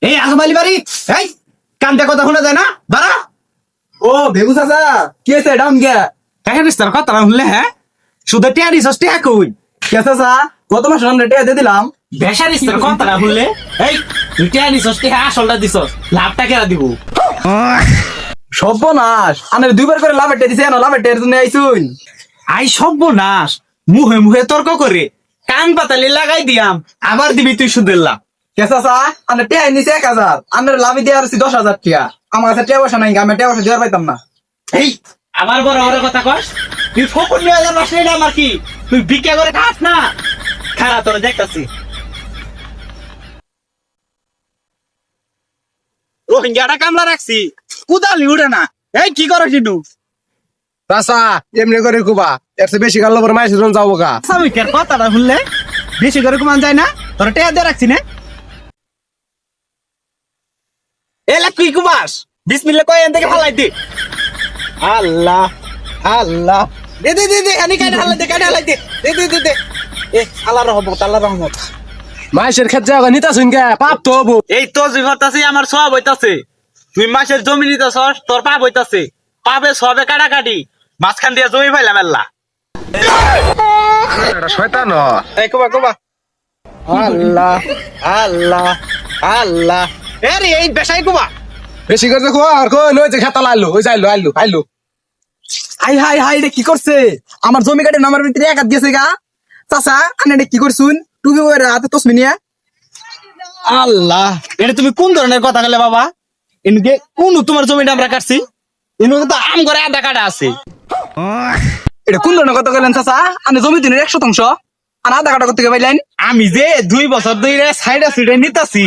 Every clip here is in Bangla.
এই আজমালি বাড়ি এই কামটা কথা শোনা যায় না বাড়া। ও ভেগু চাচা কি আছে ডাম গে কাকে বিস্তার কথা শুনলে হ্যাঁ শুধু টিয়া দিছস টিয়া কই কে চাচা গত মাসে আমরা টিয়া দিয়ে দিলাম। বেশা দিস্তার কথা শুনলে এই তুই টিয়া দিছস টিয়া আসলটা দিছস লাভটা কেরা দিব। সর্বনাশ আনের দুইবার করে লাভের টিয়া দিছে না লাভের টিয়ার জন্য আইছুন। আই সর্বনাশ মুহে মুহে তর্ক করে কান পাতালি লাগাই দিয়াম আবার দিবি তুই সুদের লাভ। কে চাচা আনের টিয়া নিছে 1000 আনের লাভে দেওয়ার 10,000 টিয়া। আমার কাছে টিয়া বসা নাই আমি টিয়া বসা দেওয়ার পাইতাম না। এই আমার বড় বড় কথা কস তুই ফকুর নিয়ে যার বাসলে না আমার কি তুই ভিক্ষা করে খাস না খারা তোর দেখতাছি। রোহিঙ্গাটা কামলা রাখছি কুদালি উঠে না এই কি করো কিন্তু চাচা এমনি করে কুবা এর চেয়ে বেশি গাল পরে মাইসে জন যাবো গা। স্বামীকের কথাটা শুনলে বেশি করে কমান যায় না তোর টেয়া দিয়ে রাখছি না এলা কি কুবাস বিসমিল্লাহ কই এন থেকে ফালাই দি। আল্লাহ আল্লাহ দে দে দে দে আনি কাটা হালাই দে দে এ আল্লাহর রহমত আল্লাহর রহমত। মাইসের ক্ষেত যাওয়া নিতা শুন গে পাপ তো হবো। এই তো জিগতাছে আমার সব হইতাছে তুই মাসের জমি নিতেছস তোর পাপ হইতাছে পাবে সবে কাটাকাটি মাঝখান দিয়ে জমি পাইলাম আল্লাহ। এটা শয়তান এই কুবা কুবা আল্লাহ আল্লাহ আল্লাহ আরে এই বেশাই কুবা বেশি করে দেখো আর কই নই যে খেতা লাইলো ওই যাইলো আইলো হাই হাই হাই রে কি করছে আমার জমি কাটে নামার ভিতরে একাত গেছে গা। চাচা আনে কি করছুন টুপি পরে হাতে তসমি নিয়ে। আল্লাহ এটা তুমি কোন ধরনের কথা বলে বাবা এনকে কোন তোমার জমিটা আমরা কাটছি এনকে তো আম করে আধা কাটা আছে। এটা কোন ধরনের কথা কইলেন চাচা আনে জমি দিনের 100% আর আধা কাটা করতে পাইলেন। আমি যে 2 বছর ধরে সাইডে সাইডে নিতাছি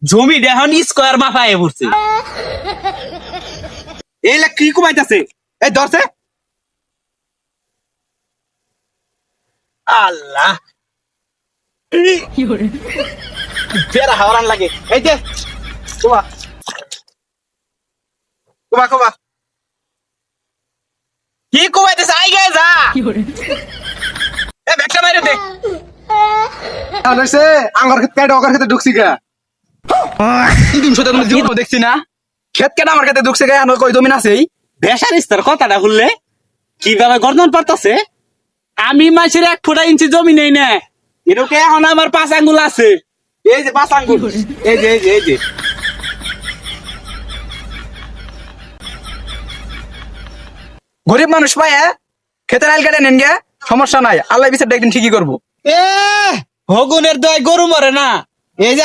জমি এখন স্কয়ার মাথায় পড়ছে এই লাগ কি কমাইতাছে এই ধরছে আল্লাহ ফেরা হাওরান লাগে এই যে কুবা কুবা কুবা কি কুবাইতেছে আই গে যা এ ব্যাগটা মাইরে দে আর হইছে আঙ্গার ক্ষেত কাটা ওকার ক্ষেতে ঢুকছি গা। কি দিন সত্যি তুমি জীবন দেখছি না ক্ষেত কেটে আমার কাছে ঢুকছে গা আমার কই জমি আছেই। বেসারিস্তার কথাটা শুনলে কিভাবে গর্দন পারতাছে আমি মাসের 1 ফুটা ইঞ্চি জমি নেই না এরকম এখন আমার 5 আঙ্গুল আছে এই যে 5 আঙ্গুল এই যে এই যে এই যে গরিব মানুষ পায় খেতের আইল কেটে নেন গে সমস্যা নাই আল্লাহ বিচারটা একদিন ঠিকই করবো। এ হগুনের দয় গরু মরে না এই যে